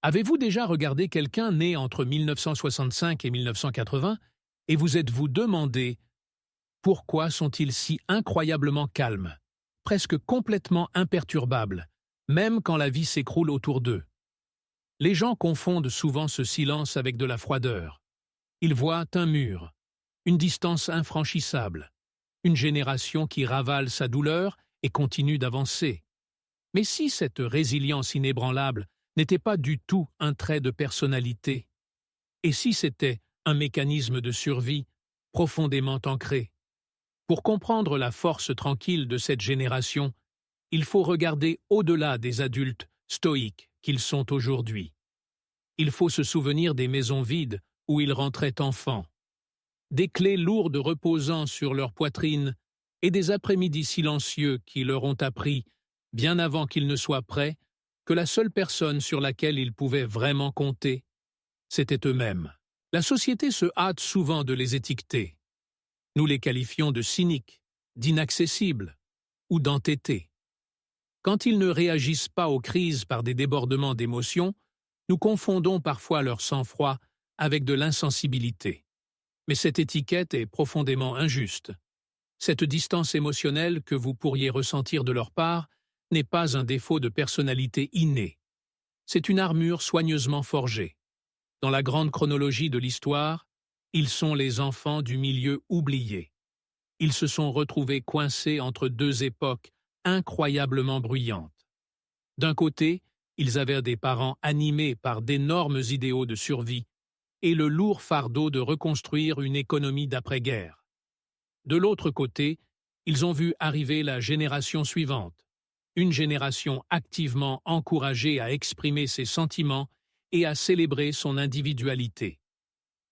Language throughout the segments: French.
Avez-vous déjà regardé quelqu'un né entre 1965 et 1980 et vous êtes-vous demandé pourquoi sont-ils si incroyablement calmes, presque complètement imperturbables, même quand la vie s'écroule autour d'eux? Les gens confondent souvent ce silence avec de la froideur. Ils voient un mur, une distance infranchissable, une génération qui ravale sa douleur et continue d'avancer. Mais si cette résilience inébranlable n'était pas du tout un trait de personnalité, et si c'était un mécanisme de survie profondément ancré? Pour comprendre la force tranquille de cette génération, il faut regarder au-delà des adultes stoïques qu'ils sont aujourd'hui. Il faut se souvenir des maisons vides où ils rentraient enfants, des clés lourdes reposant sur leur poitrine et des après-midi silencieux qui leur ont appris, bien avant qu'ils ne soient prêts, que la seule personne sur laquelle ils pouvaient vraiment compter, c'était eux-mêmes. La société se hâte souvent de les étiqueter. Nous les qualifions de cyniques, d'inaccessibles ou d'entêtés. Quand ils ne réagissent pas aux crises par des débordements d'émotions, nous confondons parfois leur sang-froid avec de l'insensibilité. Mais cette étiquette est profondément injuste. Cette distance émotionnelle que vous pourriez ressentir de leur part n'est pas un défaut de personnalité inné. C'est une armure soigneusement forgée. Dans la grande chronologie de l'histoire, ils sont les enfants du milieu oublié. Ils se sont retrouvés coincés entre deux époques incroyablement bruyantes. D'un côté, ils avaient des parents animés par d'énormes idéaux de survie et le lourd fardeau de reconstruire une économie d'après-guerre. De l'autre côté, ils ont vu arriver la génération suivante, une génération activement encouragée à exprimer ses sentiments et à célébrer son individualité.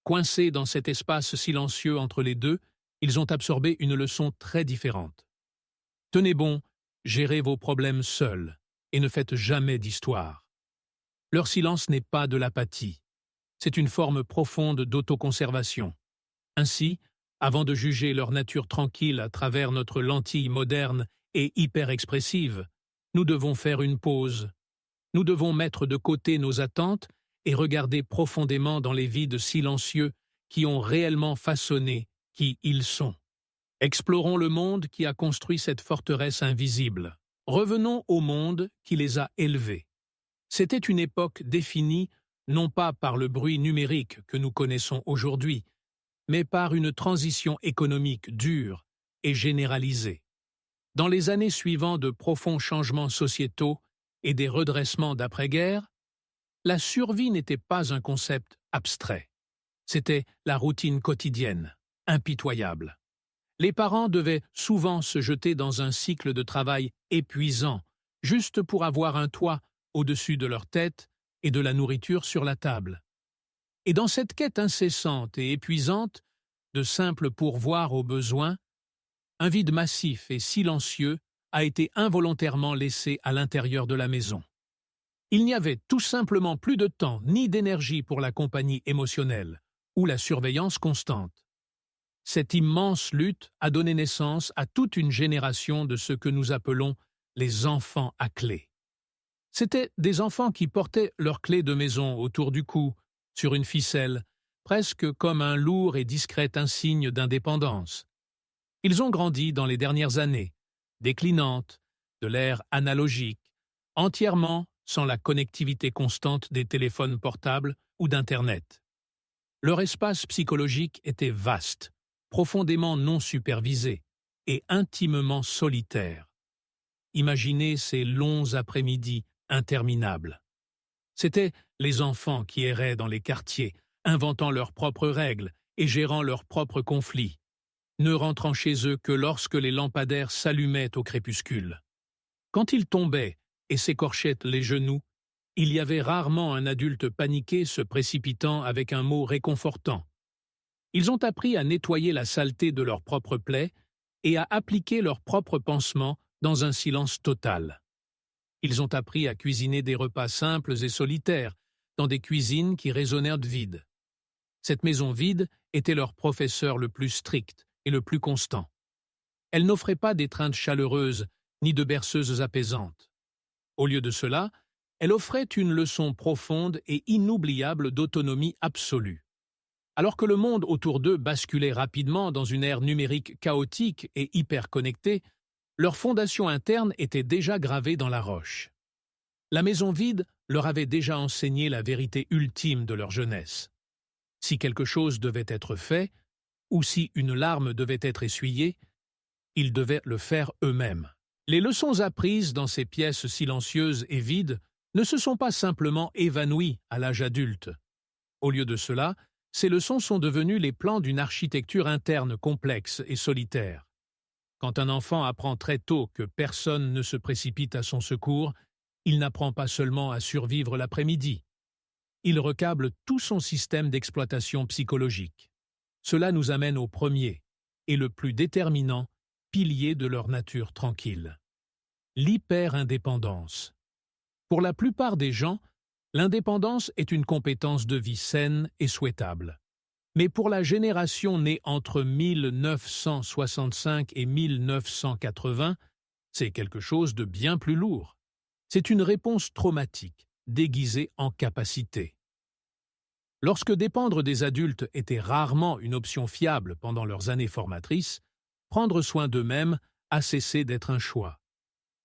Coincés dans cet espace silencieux entre les deux, ils ont absorbé une leçon très différente. Tenez bon, gérez vos problèmes seuls et ne faites jamais d'histoire. Leur silence n'est pas de l'apathie. C'est une forme profonde d'autoconservation. Ainsi, avant de juger leur nature tranquille à travers notre lentille moderne et hyper-expressive, nous devons faire une pause. Nous devons mettre de côté nos attentes et regarder profondément dans les vides silencieux qui ont réellement façonné qui ils sont. Explorons le monde qui a construit cette forteresse invisible. Revenons au monde qui les a élevés. C'était une époque définie non pas par le bruit numérique que nous connaissons aujourd'hui, mais par une transition économique dure et généralisée. Dans les années suivant de profonds changements sociétaux et des redressements d'après-guerre, la survie n'était pas un concept abstrait. C'était la routine quotidienne, impitoyable. Les parents devaient souvent se jeter dans un cycle de travail épuisant, juste pour avoir un toit au-dessus de leur tête et de la nourriture sur la table. Et dans cette quête incessante et épuisante, de simples pourvoirs aux besoins, un vide massif et silencieux a été involontairement laissé à l'intérieur de la maison. Il n'y avait tout simplement plus de temps ni d'énergie pour la compagnie émotionnelle ou la surveillance constante. Cette immense lutte a donné naissance à toute une génération de ce que nous appelons les enfants à clé. C'étaient des enfants qui portaient leurs clés de maison autour du cou, sur une ficelle, presque comme un lourd et discret insigne d'indépendance. Ils ont grandi dans les dernières années, déclinantes, de l'ère analogique, entièrement sans la connectivité constante des téléphones portables ou d'Internet. Leur espace psychologique était vaste, profondément non supervisé et intimement solitaire. Imaginez ces longs après-midi interminables. C'étaient les enfants qui erraient dans les quartiers, inventant leurs propres règles et gérant leurs propres conflits, ne rentrant chez eux que lorsque les lampadaires s'allumaient au crépuscule. Quand ils tombaient et s'écorchaient les genoux, il y avait rarement un adulte paniqué se précipitant avec un mot réconfortant. Ils ont appris à nettoyer la saleté de leurs propres plaies et à appliquer leurs propres pansements dans un silence total. Ils ont appris à cuisiner des repas simples et solitaires, dans des cuisines qui résonnèrent de vide. Cette maison vide était leur professeur le plus strict et le plus constant. Elle n'offrait pas d'étreintes chaleureuses ni de berceuses apaisantes. Au lieu de cela, Elle offrait une leçon profonde et inoubliable d'autonomie absolue. Alors que le monde autour d'eux basculait rapidement dans une ère numérique chaotique et hyper connectée, leur fondation interne était déjà gravée dans la roche. La maison vide leur avait déjà enseigné la vérité ultime de leur jeunesse. Si quelque chose devait être fait, ou si une larme devait être essuyée, ils devaient le faire eux-mêmes. Les leçons apprises dans ces pièces silencieuses et vides ne se sont pas simplement évanouies à l'âge adulte. Au lieu de cela, ces leçons sont devenues les plans d'une architecture interne complexe et solitaire. Quand un enfant apprend très tôt que personne ne se précipite à son secours, il n'apprend pas seulement à survivre l'après-midi. Il recable tout son système d'exploitation psychologique. Cela nous amène au premier, et le plus déterminant, pilier de leur nature tranquille. L'hyper-indépendance. Pour la plupart des gens, l'indépendance est une compétence de vie saine et souhaitable. Mais pour la génération née entre 1965 et 1980, c'est quelque chose de bien plus lourd. C'est une réponse traumatique, déguisée en capacité. Lorsque dépendre des adultes était rarement une option fiable pendant leurs années formatrices, prendre soin d'eux-mêmes a cessé d'être un choix.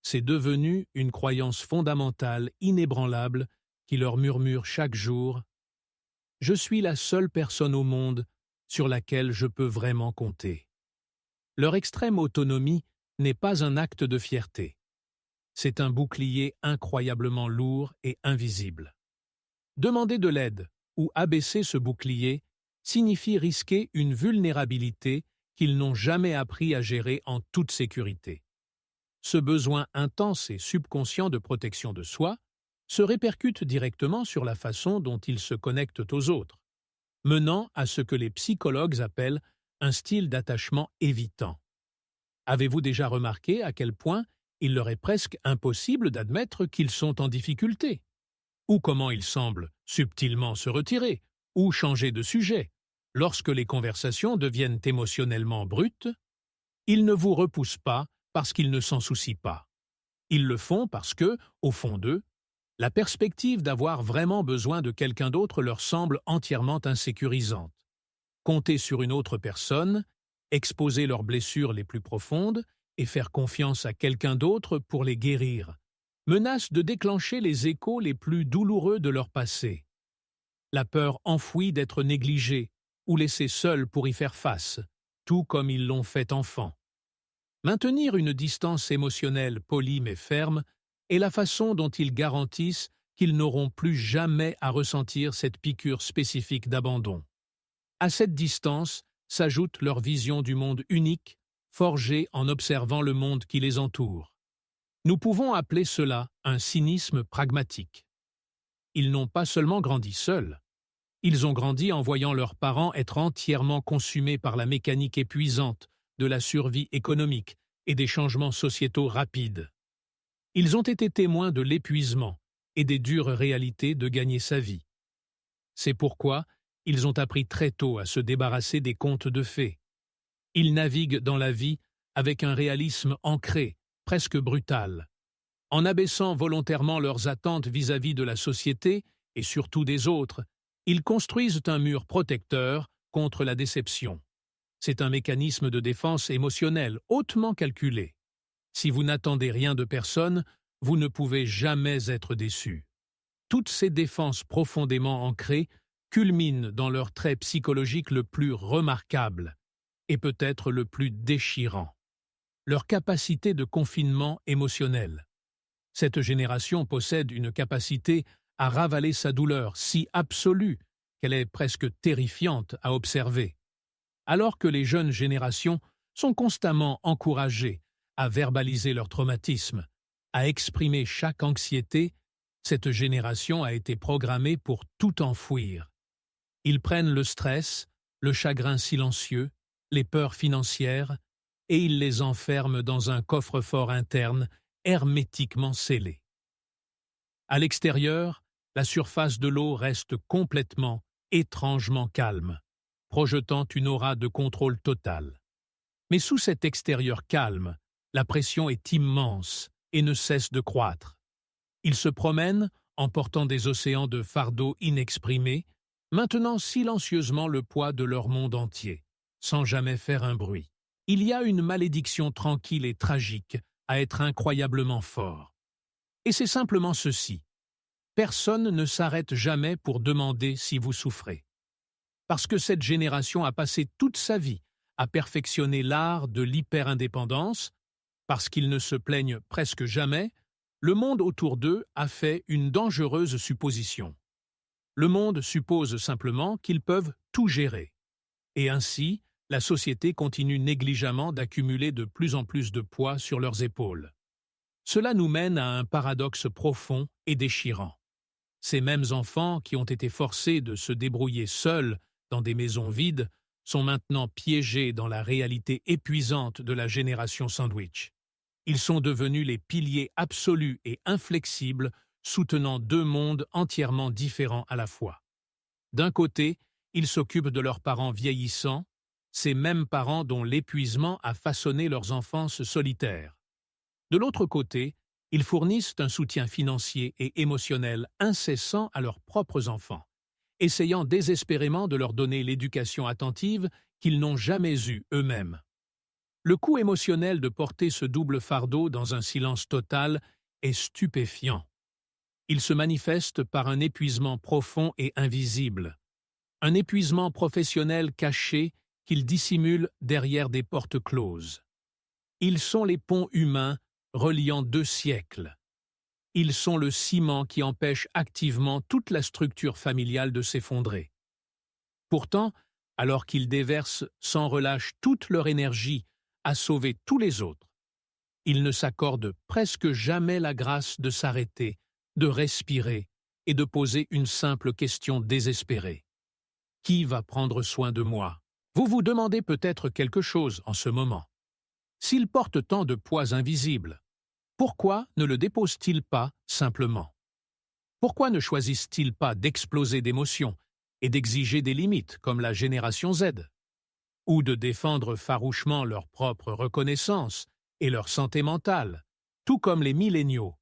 C'est devenu une croyance fondamentale, inébranlable, qui leur murmure chaque jour « Je suis la seule personne au monde sur laquelle je peux vraiment compter ». Leur extrême autonomie n'est pas un acte de fierté. C'est un bouclier incroyablement lourd et invisible. Demander de l'aide ou abaisser ce bouclier signifie risquer une vulnérabilité qu'ils n'ont jamais appris à gérer en toute sécurité. Ce besoin intense et subconscient de protection de soi se répercute directement sur la façon dont ils se connectent aux autres, menant à ce que les psychologues appellent un style d'attachement évitant. Avez-vous déjà remarqué à quel point il leur est presque impossible d'admettre qu'ils sont en difficulté? Ou comment ils semblent subtilement se retirer ou changer de sujet lorsque les conversations deviennent émotionnellement brutes? Ils ne vous repoussent pas parce qu'ils ne s'en soucient pas. Ils le font parce que, au fond d'eux, la perspective d'avoir vraiment besoin de quelqu'un d'autre leur semble entièrement insécurisante. Compter sur une autre personne, exposer leurs blessures les plus profondes et faire confiance à quelqu'un d'autre pour les guérir, menace de déclencher les échos les plus douloureux de leur passé. La peur enfouie d'être négligés ou laissés seuls pour y faire face, tout comme ils l'ont fait enfant. Maintenir une distance émotionnelle polie mais ferme est la façon dont ils garantissent qu'ils n'auront plus jamais à ressentir cette piqûre spécifique d'abandon. À cette distance s'ajoute leur vision du monde unique, forgée en observant le monde qui les entoure. Nous pouvons appeler cela un cynisme pragmatique. Ils n'ont pas seulement grandi seuls, ils ont grandi en voyant leurs parents être entièrement consumés par la mécanique épuisante de la survie économique et des changements sociétaux rapides. Ils ont été témoins de l'épuisement et des dures réalités de gagner sa vie. C'est pourquoi ils ont appris très tôt à se débarrasser des contes de fées. Ils naviguent dans la vie avec un réalisme ancré, presque brutal. En abaissant volontairement leurs attentes vis-à-vis de la société et surtout des autres, ils construisent un mur protecteur contre la déception. C'est un mécanisme de défense émotionnelle hautement calculé. Si vous n'attendez rien de personne, vous ne pouvez jamais être déçu. Toutes ces défenses profondément ancrées culminent dans leur trait psychologique le plus remarquable et peut-être le plus déchirant: leur capacité de confinement émotionnel. Cette génération possède une capacité à ravaler sa douleur si absolue qu'elle est presque terrifiante à observer. Alors que les jeunes générations sont constamment encouragées à verbaliser leur traumatisme, à exprimer chaque anxiété, cette génération a été programmée pour tout enfouir. Ils prennent le stress, le chagrin silencieux, les peurs financières, et ils les enferment dans un coffre-fort interne hermétiquement scellé. À l'extérieur, la surface de l'eau reste complètement, étrangement calme, projetant une aura de contrôle total. Mais sous cet extérieur calme, la pression est immense et ne cesse de croître. Ils se promènent emportant des océans de fardeaux inexprimés, maintenant silencieusement le poids de leur monde entier, sans jamais faire un bruit. Il y a une malédiction tranquille et tragique à être incroyablement fort. Et c'est simplement ceci. Personne ne s'arrête jamais pour demander si vous souffrez. Parce que cette génération a passé toute sa vie à perfectionner l'art de l'hyper-indépendance, parce qu'ils ne se plaignent presque jamais, le monde autour d'eux a fait une dangereuse supposition. Le monde suppose simplement qu'ils peuvent tout gérer. Et ainsi, la société continue négligemment d'accumuler de plus en plus de poids sur leurs épaules. Cela nous mène à un paradoxe profond et déchirant. Ces mêmes enfants qui ont été forcés de se débrouiller seuls dans des maisons vides sont maintenant piégés dans la réalité épuisante de la génération sandwich. Ils sont devenus les piliers absolus et inflexibles soutenant deux mondes entièrement différents à la fois. D'un côté, ils s'occupent de leurs parents vieillissants, ces mêmes parents dont l'épuisement a façonné leurs enfances solitaires. De l'autre côté, ils fournissent un soutien financier et émotionnel incessant à leurs propres enfants, essayant désespérément de leur donner l'éducation attentive qu'ils n'ont jamais eue eux-mêmes. Le coût émotionnel de porter ce double fardeau dans un silence total est stupéfiant. Il se manifeste par un épuisement profond et invisible, un épuisement professionnel caché qu'ils dissimulent derrière des portes closes. Ils sont les ponts humains reliant deux siècles. Ils sont le ciment qui empêche activement toute la structure familiale de s'effondrer. Pourtant, alors qu'ils déversent sans relâche toute leur énergie à sauver tous les autres, ils ne s'accordent presque jamais la grâce de s'arrêter, de respirer et de poser une simple question désespérée. Qui va prendre soin de moi? Vous vous demandez peut-être quelque chose en ce moment. S'ils portent tant de poids invisibles, pourquoi ne le déposent-ils pas simplement? Pourquoi ne choisissent-ils pas d'exploser d'émotions et d'exiger des limites comme la génération Z? Ou de défendre farouchement leur propre reconnaissance et leur santé mentale, tout comme les milléniaux?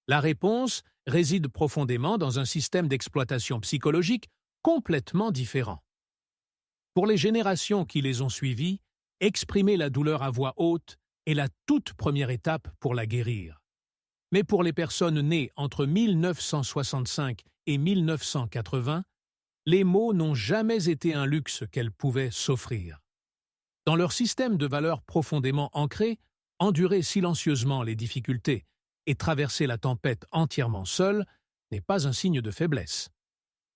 La réponse réside profondément dans un système d'exploitation psychologique complètement différent. Pour les générations qui les ont suivies, exprimer la douleur à voix haute est la toute première étape pour la guérir. Mais pour les personnes nées entre 1965 et 1980, les mots n'ont jamais été un luxe qu'elles pouvaient s'offrir. Dans leur système de valeurs profondément ancré, endurer silencieusement les difficultés et traverser la tempête entièrement seul n'est pas un signe de faiblesse.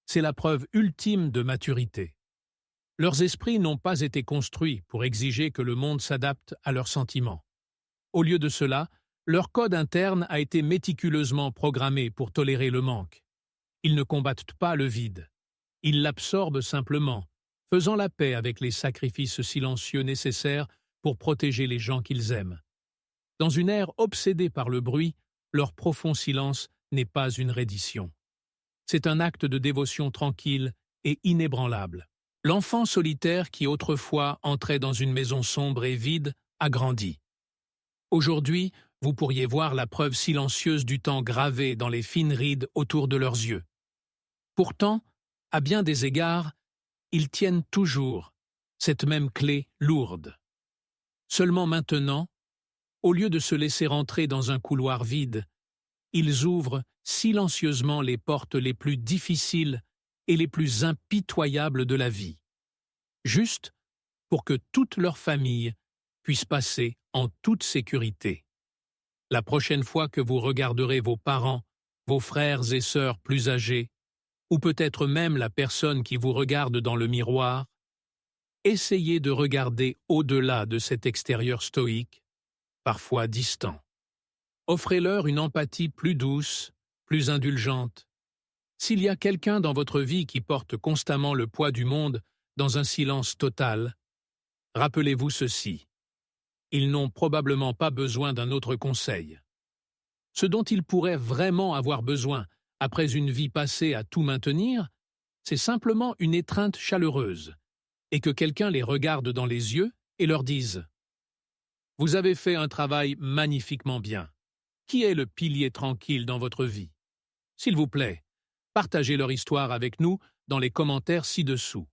C'est la preuve ultime de maturité. Leurs esprits n'ont pas été construits pour exiger que le monde s'adapte à leurs sentiments. Au lieu de cela, leur code interne a été méticuleusement programmé pour tolérer le manque. Ils ne combattent pas le vide. Ils l'absorbent simplement, faisant la paix avec les sacrifices silencieux nécessaires pour protéger les gens qu'ils aiment. Dans une ère obsédée par le bruit, leur profond silence n'est pas une reddition. C'est un acte de dévotion tranquille et inébranlable. L'enfant solitaire qui autrefois entrait dans une maison sombre et vide a grandi. Aujourd'hui, vous pourriez voir la preuve silencieuse du temps gravée dans les fines rides autour de leurs yeux. Pourtant, à bien des égards, ils tiennent toujours cette même clé lourde. Seulement maintenant, au lieu de se laisser entrer dans un couloir vide, ils ouvrent silencieusement les portes les plus difficiles et les plus impitoyables de la vie, juste pour que toute leur famille puisse passer en toute sécurité. La prochaine fois que vous regarderez vos parents, vos frères et sœurs plus âgés, ou peut-être même la personne qui vous regarde dans le miroir, essayez de regarder au-delà de cet extérieur stoïque, parfois distant. Offrez-leur une empathie plus douce, plus indulgente. S'il y a quelqu'un dans votre vie qui porte constamment le poids du monde dans un silence total, rappelez-vous ceci. Ils n'ont probablement pas besoin d'un autre conseil. Ce dont ils pourraient vraiment avoir besoin après une vie passée à tout maintenir, c'est simplement une étreinte chaleureuse, et que quelqu'un les regarde dans les yeux et leur dise « Vous avez fait un travail magnifiquement bien. Qui est le pilier tranquille dans votre vie ?» S'il vous plaît, partagez leur histoire avec nous dans les commentaires ci-dessous.